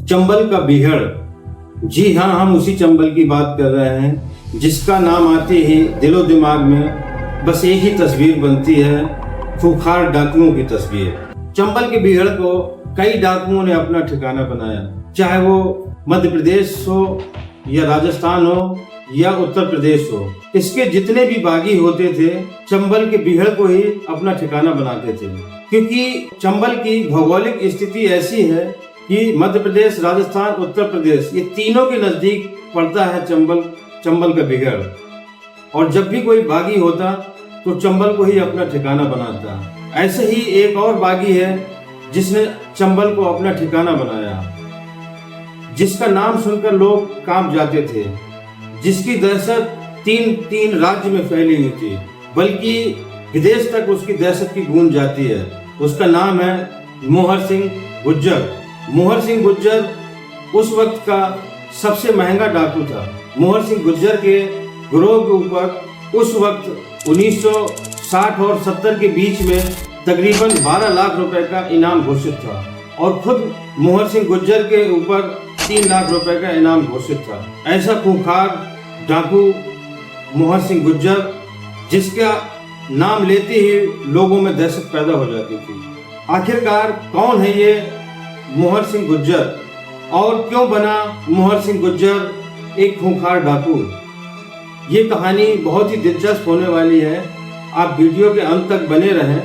चंबल का बीहड़। जी हाँ, हम उसी चंबल की बात कर रहे हैं जिसका नाम आते ही दिलो दिमाग में बस एक ही तस्वीर बनती है, खूंखार डाकुओं की तस्वीर। चंबल के बीहड़ को कई डाकुओं ने अपना ठिकाना बनाया, चाहे वो मध्य प्रदेश हो या राजस्थान हो या उत्तर प्रदेश हो। इसके जितने भी बागी होते थे चंबल के बीहड़ को ही अपना ठिकाना बनाते थे, क्योंकि चंबल की भौगोलिक स्थिति ऐसी है कि मध्य प्रदेश, राजस्थान, उत्तर प्रदेश ये तीनों के नजदीक पड़ता है चंबल का बीहड़। और जब भी कोई बागी होता तो चंबल को ही अपना ठिकाना बनाता। ऐसे ही एक और बागी है जिसने चंबल को अपना ठिकाना बनाया, जिसका नाम सुनकर लोग कांप जाते थे, जिसकी दहशत तीन राज्य में फैली हुई थी, बल्कि विदेश तक उसकी दहशत की गूंज जाती है। उसका नाम है मोहर सिंह गुज्जर। मोहर सिंह गुज्जर उस वक्त का सबसे महंगा डाकू था। मोहर सिंह गुज्जर के गिरोह के ऊपर उस वक्त 1960 और 70 के बीच में तकरीबन 12 लाख रुपए का इनाम घोषित था, और खुद मोहर सिंह गुज्जर के ऊपर 3 लाख रुपए का इनाम घोषित था। ऐसा खूंखार डाकू मोहर सिंह गुज्जर, जिसका नाम लेते ही लोगों में दहशत पैदा हो जाती थी। आखिरकार कौन है ये मोहर सिंह गुज्जर और क्यों बना मोहर सिंह गुज्जर एक खूंखार डाकू? ये कहानी बहुत ही दिलचस्प होने वाली है, आप वीडियो के अंत तक बने रहें।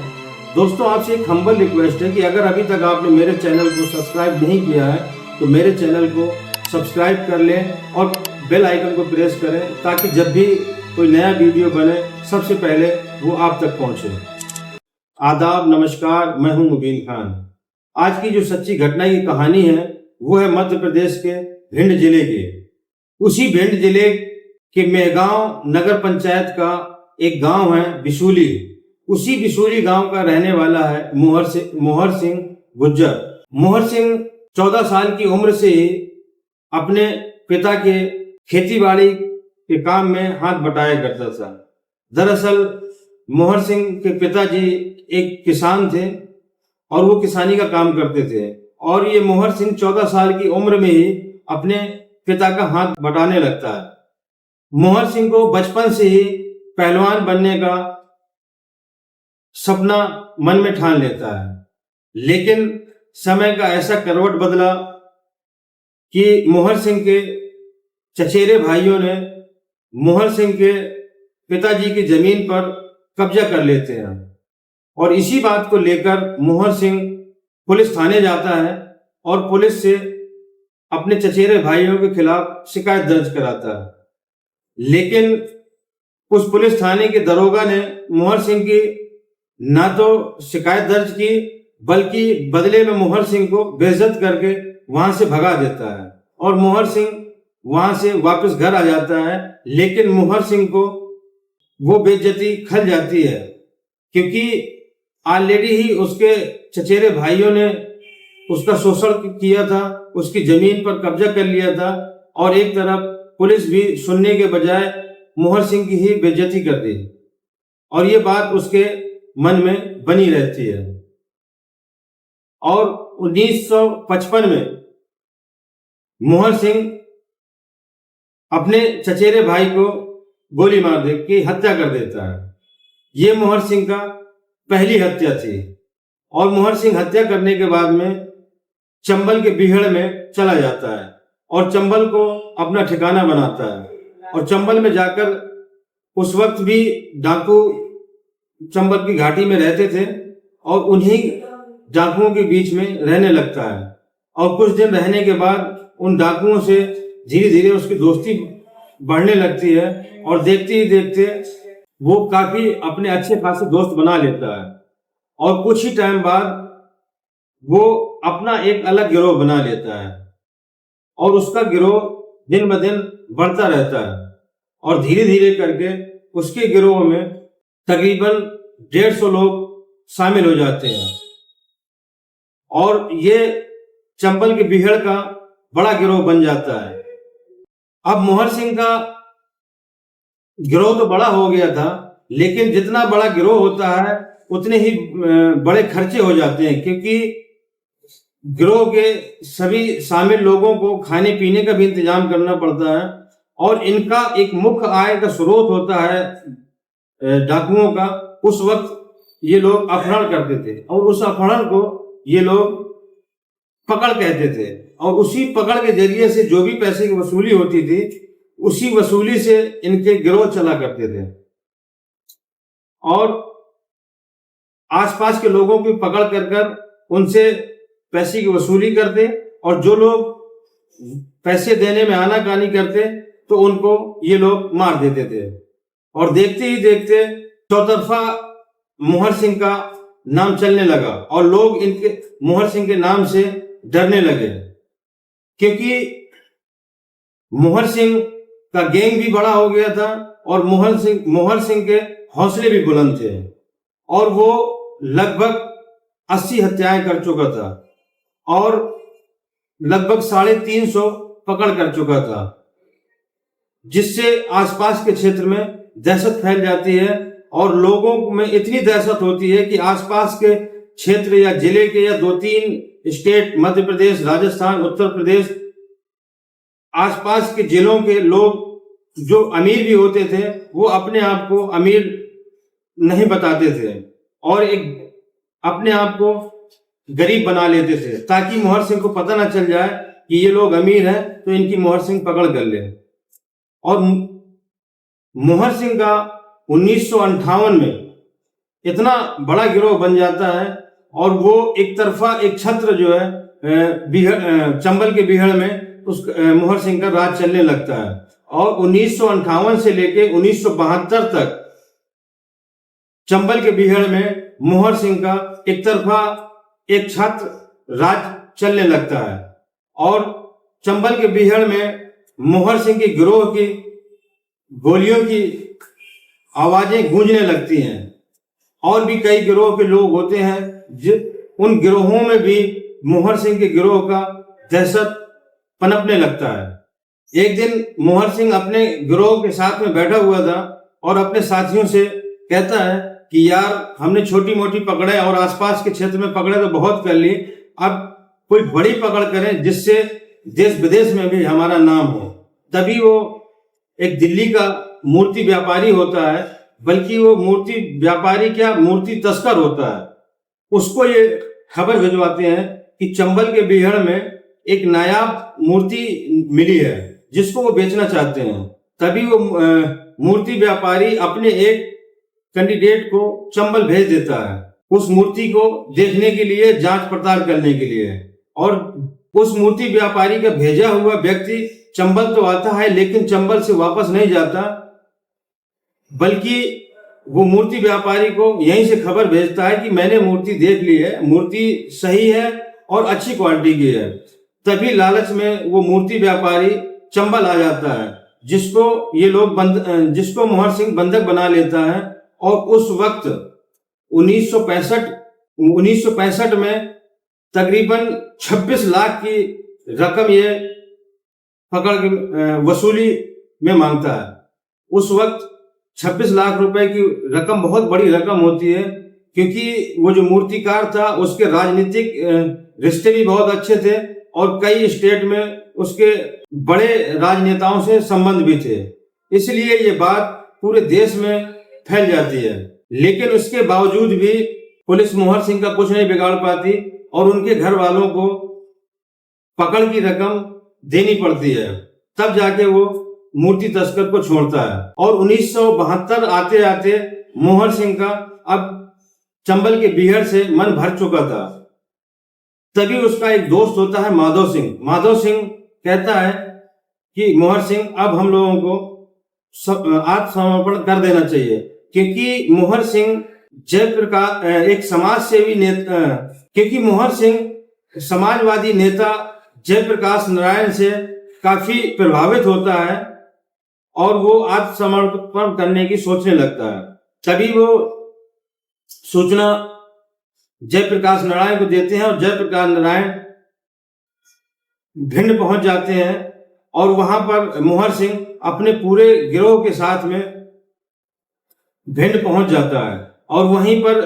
दोस्तों, आपसे एक हम्बल रिक्वेस्ट है कि अगर अभी तक आपने मेरे चैनल को सब्सक्राइब नहीं किया है तो मेरे चैनल को सब्सक्राइब कर लें और बेल आइकन को प्रेस करें, ताकि जब भी कोई नया वीडियो बने सबसे पहले वो आप तक पहुंचे। आदाब, नमस्कार, मैं हूं मुबीन खान। आज की जो सच्ची घटना की कहानी है वो है मध्य प्रदेश के भिंड जिले की। उसी भिंड जिले के मेहगांव नगर पंचायत का एक गांव है बिशूली। उसी बिशूली गांव का रहने वाला है मोहर सिंह गुज्जर। मोहर सिंह 14 साल की उम्र से ही अपने पिता के खेतीबाड़ी के काम में हाथ बटाया करता था। दरअसल मोहर सिंह के पिताजी एक किसान थे और वो किसानी का काम करते थे, और ये मोहर सिंह 14 साल की उम्र में ही अपने पिता का हाथ बटाने लगता है। मोहर सिंह को बचपन से ही पहलवान बनने का सपना मन में ठान लेता है, लेकिन समय का ऐसा करवट बदला कि मोहर सिंह के चचेरे भाइयों ने मोहर सिंह के पिताजी की जमीन पर कब्जा कर लेते हैं, और इसी बात को लेकर मोहर सिंह पुलिस थाने जाता है और पुलिस से अपने चचेरे भाइयों के खिलाफ शिकायत दर्ज कराता है। लेकिन उस पुलिस थाने के दरोगा ने मोहर सिंह की ना तो शिकायत दर्ज की, बल्कि बदले में मोहर सिंह को बेइज्जत करके वहां से भगा देता है, और मोहर सिंह वहां से वापस घर आ जाता है। लेकिन मोहर सिंह को वो बेइज्जती खल जाती है, क्योंकि ऑलरेडी ही उसके चचेरे भाइयों ने उसका शोषण किया था, उसकी जमीन पर कब्जा कर लिया था, और एक तरफ पुलिस भी सुनने के बजाय मोहर सिंह की ही बेइज्जती कर दी, और ये बात उसके मन में बनी रहती है। और 1955 में मोहर सिंह अपने चचेरे भाई को गोली मार दे के हत्या कर देता है। ये मोहर सिंह का पहली हत्या थी, और मोहर सिंह हत्या करने के बाद में चंबल के बीहड़ में चला जाता है और चंबल को अपना ठिकाना बनाता है। और चंबल में जाकर उस वक्त भी डाकू चंबल की घाटी में रहते थे, और उन्हीं डाकुओं के बीच में रहने लगता है। और कुछ दिन रहने के बाद उन डाकुओं से धीरे धीरे उसकी दोस्ती बढ़ने लगती है, और देखते ही देखते वो काफी अपने अच्छे खासे दोस्त बना लेता है, और कुछ ही टाइम बाद वो अपना एक अलग गिरोह बना लेता है, और उसका गिरोह दिन ब दिन बढ़ता रहता है, और धीरे धीरे करके उसके गिरोह में तकरीबन 150 लोग शामिल हो जाते हैं, और ये चंबल के बीहड़ का बड़ा गिरोह बन जाता है। अब मोहर सिंह का गिरोह तो बड़ा हो गया था, लेकिन जितना बड़ा गिरोह होता है उतने ही बड़े खर्चे हो जाते हैं, क्योंकि गिरोह के सभी शामिल लोगों को खाने पीने का भी इंतजाम करना पड़ता है और इनका एक मुख्य आय का स्रोत होता है डाकुओं का। उस वक्त ये लोग अपहरण करते थे और उस अपहरण को ये लोग पकड़ कहते थे और उसी पकड़ के जरिए से जो भी पैसे की वसूली होती थी उसी वसूली से इनके गिरोह चला करते थे और आसपास के लोगों की पकड़ कर उनसे पैसे की वसूली करते और जो लोग पैसे देने में आनाकानी करते तो उनको ये लोग मार देते थे। और देखते ही देखते चौतरफा मोहर सिंह का नाम चलने लगा और लोग इनके मोहर सिंह के नाम से डरने लगे, क्योंकि मोहर सिंह का गैंग भी बड़ा हो गया था और मोहर सिंह के हौसले भी बुलंद थे और वो लगभग 80 हत्याएं कर चुका था और लगभग 350 पकड़ कर चुका था, जिससे आसपास के क्षेत्र में दहशत फैल जाती है और लोगों में इतनी दहशत होती है कि आसपास के क्षेत्र या जिले के या 2-3 स्टेट, मध्य प्रदेश, राजस्थान, उत्तर प्रदेश, आसपास के जिलों के लोग जो अमीर भी होते थे वो अपने आप को अमीर नहीं बताते थे और एक अपने आप को गरीब बना लेते थे ताकि मोहर सिंह को पता ना चल जाए कि ये लोग अमीर हैं तो इनकी मोहर सिंह पकड़ कर ले। और मोहर सिंह का 1958 में इतना बड़ा गिरोह बन जाता है और वो एक तरफा एक छत्र जो है चंबल के बिहड़ में उस मोहर सिंह का राज चलने लगता है और 1958 से लेके 1972 तक चंबल के बिहड़ में मोहर सिंह का एक तरफा एक छत्र राज चलने लगता है और चंबल के बिहड़ में मोहर सिंह के गिरोह की गोलियों की आवाजें गूंजने लगती हैं और भी कई गिरोह के लोग होते हैं उन गिरोहों में भी मोहर सिंह के गिरोह का दहशत पनपने लगता है। एक दिन मोहर सिंह अपने गिरोह के साथ में बैठा हुआ था और अपने साथियों से कहता है कि यार हमने छोटी मोटी पकड़े और आसपास के क्षेत्र में पकड़े तो बहुत कर ली, अब कोई बड़ी पकड़ करें जिससे देश विदेश में भी हमारा नाम हो। तभी वो एक दिल्ली का मूर्ति व्यापारी होता है, बल्कि वो मूर्ति व्यापारी क्या मूर्ति तस्कर होता है, उसको ये खबर भिजवाते हैं कि चंबल के बिहड़ में एक नायाब मूर्ति मिली है जिसको वो बेचना चाहते हैं। तभी वो मूर्ति व्यापारी अपने एक कैंडिडेट को चंबल भेज देता है उस मूर्ति को देखने के लिए, जांच पड़ताल करने के लिए, और उस मूर्ति व्यापारी का भेजा हुआ व्यक्ति चंबल तो आता है लेकिन चंबल से वापस नहीं जाता, बल्कि वो मूर्ति व्यापारी को यहीं से खबर भेजता है कि मैंने मूर्ति देख ली है, मूर्ति सही है और अच्छी क्वालिटी की है। तभी लालच में वो मूर्ति व्यापारी चंबल आ जाता है जिसको मोहर सिंह बंधक बना लेता है और उस वक्त 1965 में तकरीबन 26 लाख की रकम ये पकड़ के वसूली में मांगता है। उस वक्त 26 लाख रुपए की रकम बहुत बड़ी रकम होती है, क्योंकि वो जो मूर्तिकार था उसके राजनीतिक रिश्ते भी बहुत अच्छे थे और कई स्टेट में उसके बड़े राजनेताओं से संबंध भी थे, इसलिए ये बात पूरे देश में फैल जाती है। लेकिन उसके बावजूद भी पुलिस मोहर सिंह का कुछ नहीं बिगाड़ पाती और उनके घर वालों को पकड़ की रकम देनी पड़ती है, तब जाके वो मूर्ति तस्कर को छोड़ता है। और 1972 आते आते मोहर सिंह का अब चंबल के बिहड़ से मन भर चुका था। तभी उसका एक दोस्त होता है माधव सिंह। माधव सिंह कहता है कि मोहर सिंह अब हम लोगों को आत्मसमर्पण कर देना चाहिए, क्योंकि मोहर सिंह जयप्रकाश एक समाज सेवी नेता, क्योंकि मोहर सिंह समाजवादी नेता जयप्रकाश नारायण से काफी प्रभावित होता है और वो आत्मसमर्पण करने की सोचने लगता है। तभी वो सूचना जयप्रकाश नारायण को देते हैं और जयप्रकाश नारायण भिंड पहुंच जाते हैं और वहां पर मोहर सिंह अपने पूरे गिरोह के साथ में भिंड पहुंच जाता है और वहीं पर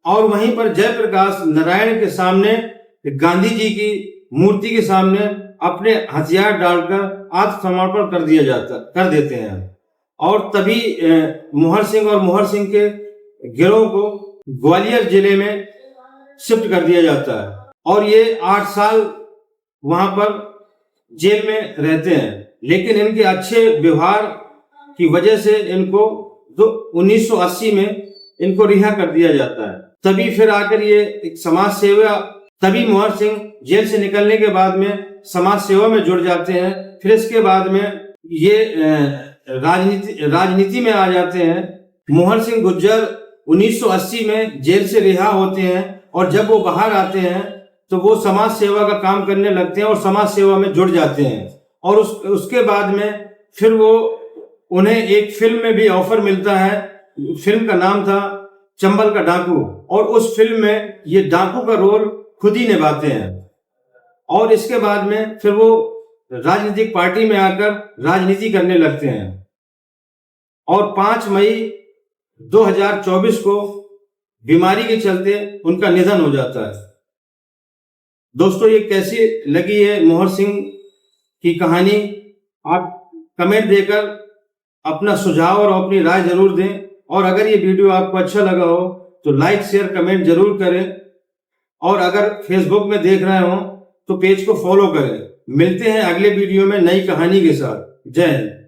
और वहीं पर जयप्रकाश नारायण के सामने गांधी जी की मूर्ति के सामने अपने हथियार डालकर आत्मसमर्पण कर देते हैं। और तभी मोहर सिंह और मोहर सिंह के गिरोह को ग्वालियर जिले में शिफ्ट कर दिया जाता है और ये 8 साल वहां पर जेल में रहते हैं। लेकिन इनके अच्छे व्यवहार की वजह से इनको 1980 में इनको रिहा कर दिया जाता है। तभी फिर आकर ये एक समाज सेवा, तभी मोहर सिंह जेल से निकलने के बाद में समाज सेवा में जुड़ जाते हैं। फिर इसके बाद में ये राजनीति में आ जाते हैं। मोहर सिंह गुर्जर 1980 में जेल से रिहा होते हैं और जब वो बाहर आते हैं तो वो समाज सेवा का काम करने लगते हैं और समाज सेवा में जुड़ जाते हैं। और उसके बाद में फिर वो उन्हें एक फिल्म में भी ऑफर मिलता है। फिल्म का नाम था चंबल का डाकू और उस फिल्म में ये डाकू का रोल खुद ही निभाते हैं। और इसके बाद में फिर वो राजनीतिक पार्टी में आकर राजनीति करने लगते हैं और 5 मई 2024 को बीमारी के चलते उनका निधन हो जाता है। दोस्तों, ये कैसी लगी है मोहर सिंह की कहानी? आप कमेंट देकर अपना सुझाव और अपनी राय जरूर दें। और अगर ये वीडियो आपको अच्छा लगा हो तो लाइक शेयर कमेंट जरूर करें। और अगर फेसबुक में देख रहे हो तो पेज को फॉलो करें। मिलते हैं अगले वीडियो में नई कहानी के साथ। जय हिंद।